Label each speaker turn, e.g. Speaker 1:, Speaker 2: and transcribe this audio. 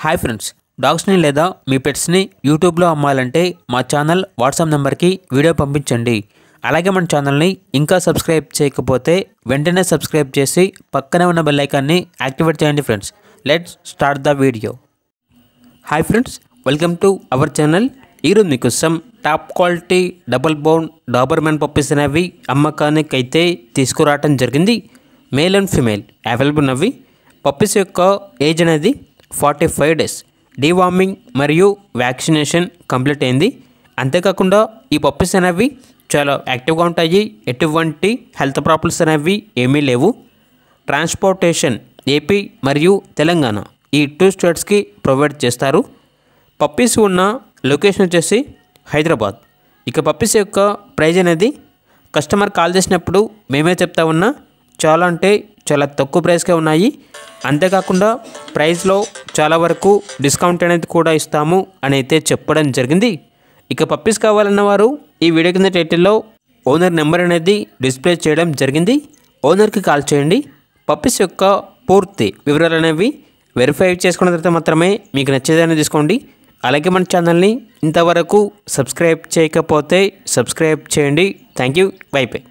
Speaker 1: Hi friends, డాగ్స్ని లేదా మీ పెట్స్ని యూట్యూబ్లో అమ్మాలంటే మా ఛానల్ వాట్సాప్ నెంబర్కి వీడియో పంపించండి. అలాగే మన ఛానల్ని ఇంకా సబ్స్క్రైబ్ చేయకపోతే వెంటనే సబ్స్క్రైబ్ చేసి పక్కనే ఉన్న బెల్ ఐకాన్ని యాక్టివేట్ చేయండి. Friends, let's start the video. Hi friends, welcome to our channel. ఈరోజు మీకోసం top quality double bone Doberman puppies అనేవి అమ్మకానికి అయితే తీసుకురావటం జరిగింది. మేల్ అండ్ ఫీమేల్ అవైలబుల్ ఉన్నవి. పప్పీస్ యొక్క ఏజ్ అనేది 45 డేస్. డీవార్మింగ్ మరియు వ్యాక్సినేషన్ కంప్లీట్ అయింది. అంతేకాకుండా ఈ పప్పీస్ అనేవి చాలా యాక్టివ్గా ఉంటాయి. ఎటువంటి హెల్త్ ప్రాబ్లమ్స్ అనేవి ఏమీ లేవు. ట్రాన్స్పోర్టేషన్ ఏపీ మరియు తెలంగాణ ఈ 2 స్టేట్స్కి ప్రొవైడ్ చేస్తారు. పప్పీస్ ఉన్న లొకేషన్ వచ్చేసి హైదరాబాద్. ఇక పప్పీస్ యొక్క ప్రైజ్ అనేది కస్టమర్ కాల్ చేసినప్పుడు మేమే చెప్తా ఉన్నా చాలా అంటే చాలా తక్కువ ప్రైస్కే ఉన్నాయి. అంతేకాకుండా ప్రైస్లో చాలా వరకు డిస్కౌంట్ అనేది కూడా ఇస్తాము అని అయితే చెప్పడం జరిగింది. ఇక పప్పీస్ కావాలన్న వారు ఈ వీడియో కింద టైటిల్లో ఓనర్ నెంబర్ అనేది డిస్ప్లే చేయడం జరిగింది. ఓనర్కి కాల్ చేయండి. పప్పీస్ యొక్క పూర్తి వివరాలు అనేవి వెరిఫై చేసుకున్న తర్వాత మాత్రమే మీకు నచ్చేదాన్ని తీసుకోండి. అలాగే మన ఛానల్ని ఇంతవరకు సబ్స్క్రైబ్ చేయకపోతే సబ్స్క్రైబ్ చేయండి. Thank you. By by.